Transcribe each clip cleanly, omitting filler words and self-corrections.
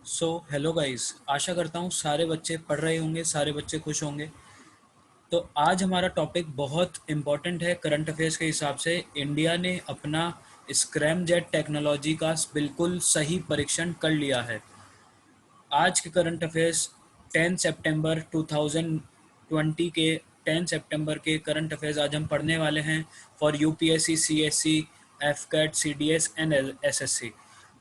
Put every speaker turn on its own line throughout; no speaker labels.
Hello guys. आशा करता हूँ सारे बच्चे पढ़ रहे होंगे, सारे बच्चे खुश होंगे। तो आज हमारा टॉपिक बहुत इम्पोर्टेंट है करंट अफेयर्स के हिसाब से। इंडिया ने अपना स्क्रैम जेट टेक्नोलॉजी का बिल्कुल सही परीक्षण कर लिया है। आज के करंट अफेयर्स 10 सितंबर 2020 के 10 सितंबर के करंट अफेयर्स आज हम पढ़ने वाले हैं for UPSC, CSC, AFCAT, CDS and SSC.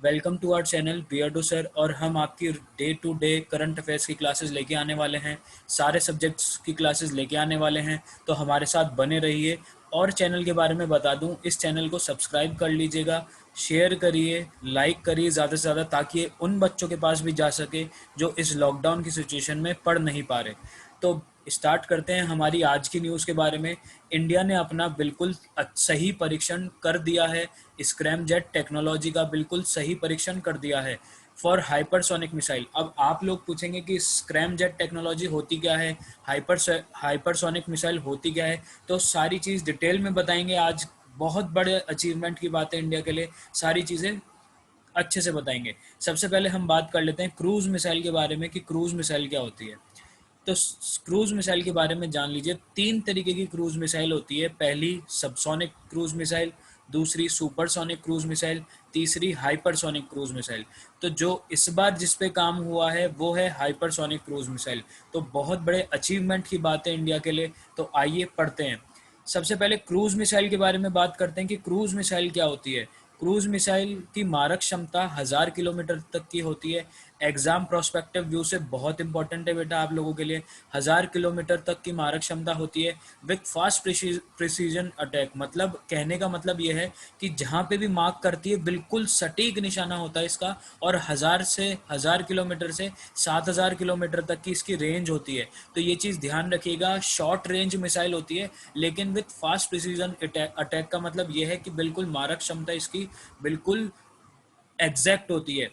Welcome to our channel Beardo sir, और हम आपकी day to day current affairs की क्लासेस लेके आने वाले हैं, सारे सब्जेक्ट्स की क्लासेस लेके आने वाले हैं। तो हमारे साथ बने रहिए। और चैनल के बारे में बता दूं, इस चैनल को सब्सक्राइब कर लीजिएगा, शेयर करिए, लाइक करिए ज़्यादा से ज़्यादा, ताकि ये उन बच्चों के पास भी जा सके जो इस लॉकडाउन की सिचुएशन में पढ़ नहीं पा रहे। तो स्टार्ट करते हैं हमारी आज की न्यूज़ के बारे में। इंडिया ने अपना बिल्कुल सही परीक्षण कर दिया है। स्क्रैम जेट टेक्नोलॉजी का बिल्कुल सही परीक्षण कर दिया है फॉर हाइपरसोनिक मिसाइल। अब आप लोग पूछेंगे कि स्क्रैम जेट टेक्नोलॉजी होती क्या है, हाइपरसोनिक मिसाइल होती क्या है। तो सारी चीज़ डिटेल में बताएंगे आज। बहुत बड़े अचीवमेंट की बात है इंडिया के लिए, सारी चीज़ें अच्छे से बताएंगे। सबसे पहले हम बात कर लेते हैं क्रूज मिसाइल के बारे में कि क्रूज मिसाइल क्या होती है। तो क्रूज मिसाइल के बारे में जान लीजिए। तीन तरीके की क्रूज मिसाइल होती है। पहली सबसोनिक क्रूज मिसाइल, दूसरी सुपरसोनिक क्रूज मिसाइल, तीसरी हाइपरसोनिक क्रूज मिसाइल। तो जो इस बार जिस पे काम हुआ है वो है हाइपरसोनिक क्रूज मिसाइल। तो बहुत बड़े अचीवमेंट की बात है इंडिया के लिए। तो आइए पढ़ते हैं। सबसे पहले क्रूज मिसाइल के बारे में बात करते हैं कि क्रूज मिसाइल क्या होती है। क्रूज मिसाइल की मारक क्षमता 1000 किलोमीटर तक की होती है। एग्जाम प्रोस्पेक्टिव व्यू से बहुत इंपॉर्टेंट है बेटा आप लोगों के लिए। 1000 किलोमीटर तक की मारक क्षमता होती है विथ फास्ट प्रिसीजन अटैक। मतलब कहने का मतलब यह है कि जहाँ पे भी मार्क करती है बिल्कुल सटीक निशाना होता है इसका। और 1000 किलोमीटर से 7000 किलोमीटर तक की इसकी रेंज होती है। तो ये चीज़ ध्यान रखिएगा। शॉर्ट रेंज मिसाइल होती है लेकिन विथ फास्ट प्रिसीजन अटैक का मतलब यह है कि बिल्कुल मारक क्षमता इसकी बिल्कुल एग्जैक्ट होती है।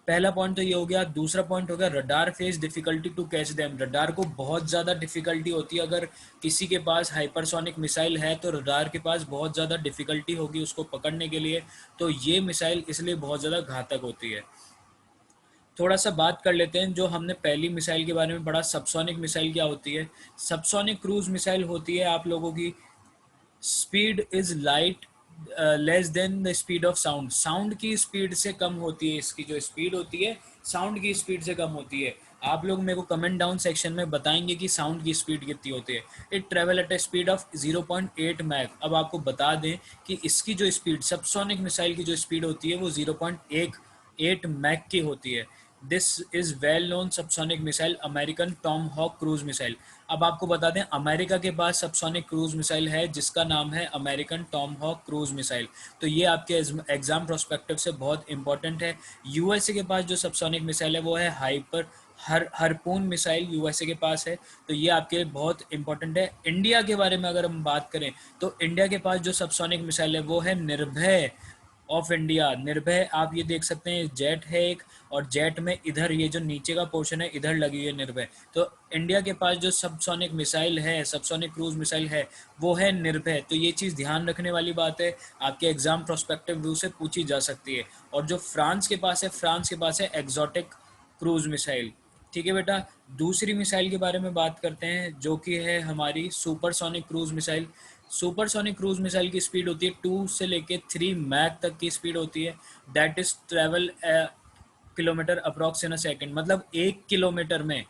पहला पॉइंट तो ये हो गया। दूसरा पॉइंट हो गया radar face difficulty to catch them. Radar को बहुत ज़्यादा डिफिकल्टी होती है। अगर किसी के पास हाइपरसोनिक मिसाइल है तो रडार के पास बहुत ज़्यादा डिफिकल्टी होगी उसको पकड़ने के लिए। तो ये मिसाइल इसलिए बहुत ज़्यादा घातक होती है। थोड़ा सा बात कर लेते हैं जो हमने पहली मिसाइल के बारे में पढ़ा, सबसोनिक मिसाइल क्या होती है। सबसोनिक क्रूज मिसाइल होती है आप लोगों की speed is light less than the speed of sound. Sound की स्पीड से कम होती है, इसकी जो स्पीड होती है साउंड की स्पीड से कम होती है। आप लोग मेरे को कमेंट डाउन सेक्शन में बताएंगे कि साउंड की स्पीड कितनी होती है। It travel at a speed of 0.8 Mach. अब आपको बता दें कि इसकी जो स्पीड सबसोनिक मिसाइल की जो स्पीड होती है वो 0.8 मैक की होती है। This is well known subsonic missile American Tomahawk cruise missile. अब आपको बता दें अमेरिका के पास सबसोनिक क्रूज मिसाइल है जिसका नाम है American Tomahawk cruise missile. तो ये आपके एग्जाम प्रोस्पेक्टिव से बहुत इंपॉर्टेंट है। यूएसए के पास जो सबसोनिक मिसाइल है वो है हरपून मिसाइल यूएसए के पास है। तो ये आपके लिए बहुत इंपॉर्टेंट है। इंडिया के बारे में अगर हम बात करें तो इंडिया के पास जो सबसोनिक मिसाइल है वो है निर्भय ऑफ इंडिया। निर्भय आप ये देख सकते हैं जेट है एक, और जेट में इधर ये जो नीचे का पोर्शन है इधर लगी है निर्भय। तो इंडिया के पास जो सबसोनिक मिसाइल है, सबसोनिक क्रूज मिसाइल है, वो है निर्भय। तो ये चीज़ ध्यान रखने वाली बात है, आपके एग्जाम प्रोस्पेक्टिव व्यू से पूछी जा सकती है। और जो फ्रांस के पास है, फ्रांस के पास है एक्सोटिक क्रूज मिसाइल। ठीक है बेटा। दूसरी मिसाइल के बारे में बात करते हैं जो कि है हमारी supersonic cruise missile. Supersonic cruise missile की स्पीड होती है 2 से लेके 3 मैक तक की स्पीड होती है। That is travel kilometre approx in a second. मतलब 1 किलोमीटर में,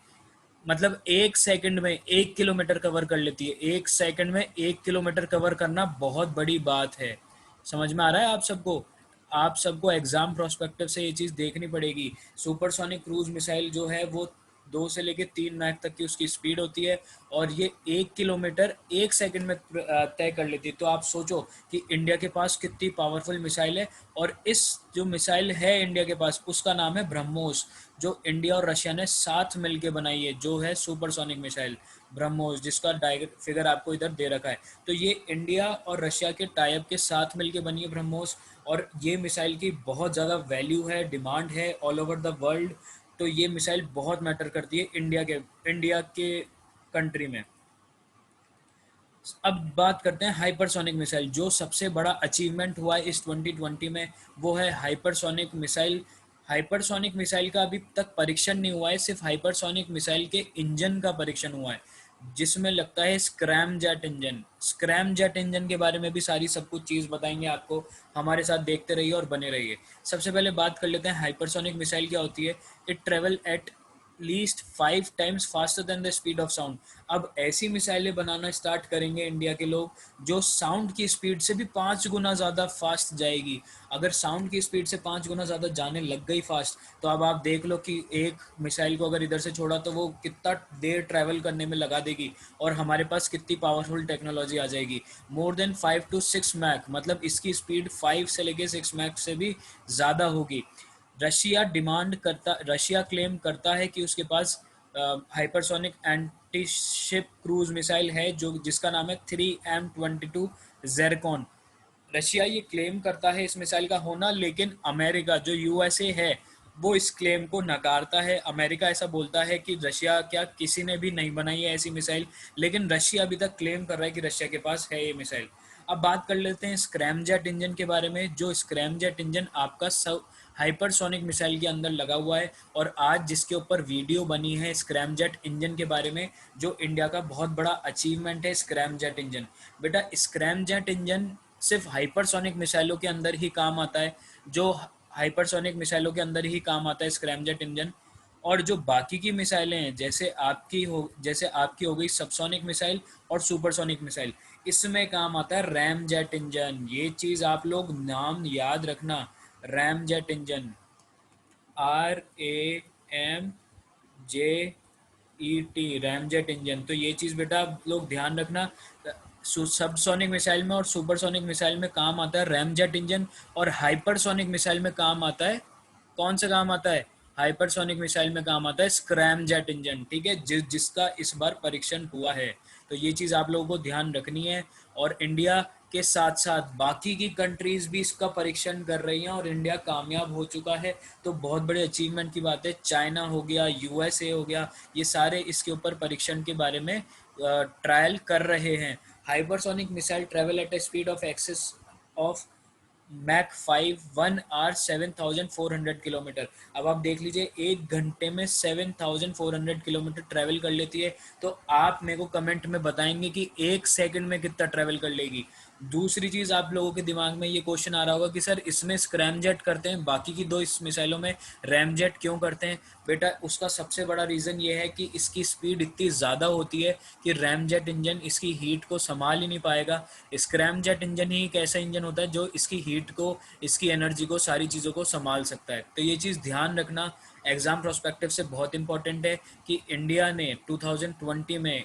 मतलब 1 सेकंड में 1 किलोमीटर कवर कर लेती है। 1 सेकंड में 1 किलोमीटर कवर करना बहुत बड़ी बात है। समझ में आ रहा है आप सबको? आप सबको एग्जाम प्रोस्पेक्टिव से ये चीज़ देखनी पड़ेगी। सुपरसोनिक क्रूज मिसाइल जो है वो 2 से लेके 3 मैक तक की उसकी स्पीड होती है, और ये 1 किलोमीटर 1 सेकंड में तय कर लेती है। तो आप सोचो कि इंडिया के पास कितनी पावरफुल मिसाइल है। और इस जो मिसाइल है इंडिया के पास उसका नाम है ब्रह्मोस, जो इंडिया और रशिया ने साथ मिलके बनाई है, जो है सुपरसोनिक मिसाइल ब्रह्मोस, जिसका फिगर आपको इधर दे रखा है। तो ये इंडिया और रशिया के टाइप के साथ मिलके बनी है ब्रह्मोस। और ये मिसाइल की बहुत ज़्यादा वैल्यू है, डिमांड है ऑल ओवर द वर्ल्ड। तो ये मिसाइल बहुत मैटर करती है इंडिया के कंट्री में। अब बात करते हैं हाइपरसोनिक मिसाइल। जो सबसे बड़ा अचीवमेंट हुआ है इस 2020 में वो है हाइपरसोनिक मिसाइल। हाइपरसोनिक मिसाइल का अभी तक परीक्षण नहीं हुआ है, सिर्फ हाइपरसोनिक मिसाइल के इंजन का परीक्षण हुआ है, जिसमें लगता है scrum jet engine. Scrum jet engine के बारे में भी सारी सब कुछ चीज़ बताएंगे आपको। हमारे साथ देखते रहिए और बने रहिए। सबसे पहले बात कर लेते हैं हाइपरसोनिक मिसाइल क्या होती है। It travel at least 5 times faster than the speed of sound. अब ऐसी मिसाइलें बनाना स्टार्ट करेंगे इंडिया के लोग जो साउंड की स्पीड से भी 5 गुना ज़्यादा फास्ट जाएगी। अगर साउंड की स्पीड से 5 गुना ज़्यादा जाने लग गई फास्ट, तो अब आप देख लो कि एक मिसाइल को अगर इधर से छोड़ा तो वो कितना देर ट्रैवल करने में लगा देगी, और हमारे पास कितनी पावरफुल टेक्नोलॉजी आ जाएगी। मोर देन 5 to 6 मैक, मतलब इसकी स्पीड 5 से लेके 6 मैक से भी ज़्यादा होगी। रशिया क्लेम करता है कि उसके पास hypersonic anti ship cruise missile है जो जिसका नाम है 3M22 जेरकॉन। रशिया ये क्लेम करता है इस मिसाइल का होना, लेकिन अमेरिका जो यूएसए है वो इस क्लेम को नकारता है। अमेरिका ऐसा बोलता है कि रशिया क्या किसी ने भी नहीं बनाई है ऐसी मिसाइल, लेकिन रशिया अभी तक क्लेम कर रहा है कि रशिया के पास है ये मिसाइल। अब बात कर लेते हैं स्क्रैमजेट इंजन के बारे में। जो स्क्रैमजेट इंजन आपका हाइपरसोनिक मिसाइल के अंदर लगा हुआ है, और आज जिसके ऊपर वीडियो बनी है स्क्रैमजेट इंजन के बारे में, जो इंडिया का बहुत बड़ा अचीवमेंट है स्क्रैमजेट इंजन। बेटा स्क्रैमजेट इंजन सिर्फ हाइपरसोनिक मिसाइलों के अंदर ही काम आता है, जो हाइपरसोनिक मिसाइलों के अंदर ही काम आता है स्क्रैमजेट इंजन। और जो बाकी की मिसाइलें हैं, जैसे आपकी हो गई सबसोनिक मिसाइल और सुपरसोनिक मिसाइल, इसमें काम आता है रैम जेट इंजन। ये चीज़ आप लोग नाम याद रखना, RAM jet engine, RAMJET, ramjet engine. तो ये चीज़ बेटा आप लोग ध्यान रखना। सबसोनिक मिसाइल में और सुपरसोनिक मिसाइल में काम आता है रैमजेट इंजन, और हाइपरसोनिक मिसाइल में काम आता है, कौन सा काम आता है, हाइपरसोनिक मिसाइल में काम आता है स्क्रैमजेट इंजन। ठीक है, जिसका इस बार परीक्षण हुआ है। तो ये चीज़ आप लोगों को ध्यान रखनी है। और इंडिया के साथ साथ बाकी की कंट्रीज़ भी इसका परीक्षण कर रही हैं, और इंडिया कामयाब हो चुका है। तो बहुत बड़े अचीवमेंट की बात है। चाइना हो गया, यूएसए हो गया, ये सारे इसके ऊपर परीक्षण के बारे में ट्रायल कर रहे हैं। Hypersonic missile travel at a speed of excess of Mach 5 1 hour 7,400 kilometre. अब आप देख लीजिए 1 घंटे में 7,400 किलोमीटर ट्रैवल कर लेती है। तो आप मेरे को कमेंट में बताएंगे कि 1 सेकंड में कितना ट्रैवल कर लेगी। दूसरी चीज़, आप लोगों के दिमाग में ये क्वेश्चन आ रहा होगा कि सर इसमें स्क्रैमजेट करते हैं, बाकी की दो इस मिसाइलों में रैमजेट क्यों करते हैं। बेटा उसका सबसे बड़ा रीज़न ये है कि इसकी स्पीड इतनी ज़्यादा होती है कि रैमजेट इंजन इसकी हीट को संभाल ही नहीं पाएगा। स्क्रैमजेट इंजन ही एक ऐसा इंजन होता है जो इसकी हीट को, इसकी एनर्जी को, सारी चीज़ों को संभाल सकता है। तो ये चीज़ ध्यान रखना, एग्ज़ाम प्रोस्पेक्टिव से बहुत इंपॉर्टेंट है कि इंडिया ने 2020 में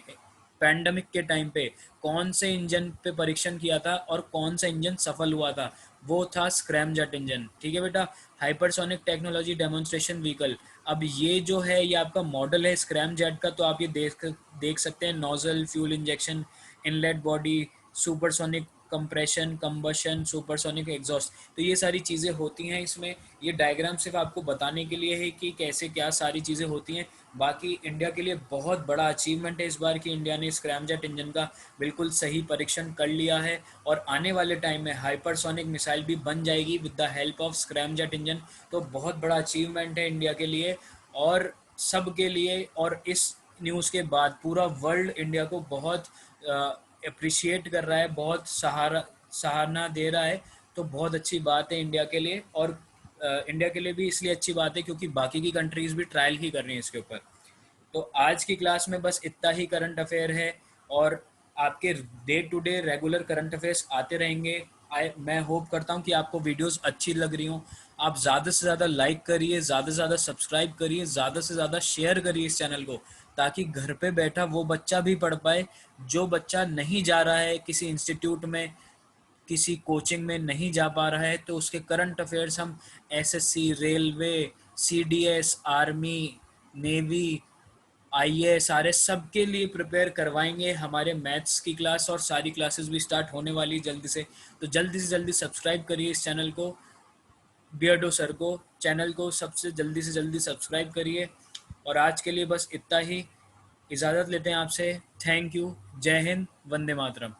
पैंडमिक के टाइम पे कौन से इंजन पे परीक्षण किया था और कौन सा इंजन सफल हुआ था, वो था स्क्रैमजेट इंजन। ठीक है बेटा, हाइपरसोनिक टेक्नोलॉजी डेमोन्स्ट्रेशन व्हीकल। अब ये जो है ये आपका मॉडल है स्क्रैमजेट का। तो आप ये देख सकते हैं, nozzle, fuel injection, inlet body, supersonic compression, combustion, supersonic exhaust. तो ये सारी चीज़ें होती हैं इसमें। ये डायग्राम सिर्फ आपको बताने के लिए है कि कैसे क्या सारी चीज़ें होती हैं। बाकी इंडिया के लिए बहुत बड़ा अचीवमेंट है इस बार कि इंडिया ने स्क्रैमजेट इंजन का बिल्कुल सही परीक्षण कर लिया है, और आने वाले टाइम में हाइपरसोनिक मिसाइल भी बन जाएगी with the help of scramjet engine. तो बहुत बड़ा अचीवमेंट है इंडिया के लिए और सब के लिए। और इस न्यूज़ के बाद पूरा वर्ल्ड इंडिया को बहुत अप्रिशिएट कर रहा है, बहुत सराहना दे रहा है। तो बहुत अच्छी बात है इंडिया के लिए, और इंडिया के लिए भी इसलिए अच्छी बात है क्योंकि बाकी की कंट्रीज़ भी ट्रायल ही कर रही हैं इसके ऊपर। तो आज की क्लास में बस इतना ही करंट अफेयर है, और आपके day to day regular current affairs आते रहेंगे। मैं होप करता हूँ कि आपको वीडियोस अच्छी लग रही हों। आप ज़्यादा से ज़्यादा लाइक करिए, ज़्यादा से ज़्यादा सब्सक्राइब करिए, ज़्यादा से ज़्यादा शेयर करिए इस चैनल को, ताकि घर पे बैठा वो बच्चा भी पढ़ पाए जो बच्चा नहीं जा रहा है किसी इंस्टीट्यूट में, किसी कोचिंग में नहीं जा पा रहा है। तो उसके करंट अफेयर्स हम SSC, railway, CDS, army, navy, आईए, सारे सब के लिए प्रिपेयर करवाएंगे। हमारे मैथ्स की क्लास और सारी क्लासेस भी स्टार्ट होने वाली जल्दी से। तो जल्दी से जल्दी सब्सक्राइब करिए इस चैनल को, बियर्डो सर को, चैनल को सबसे जल्दी से जल्दी सब्सक्राइब करिए। और आज के लिए बस इतना ही, इजाज़त लेते हैं आपसे। थैंक यू, जय हिंद, वंदे मातरम।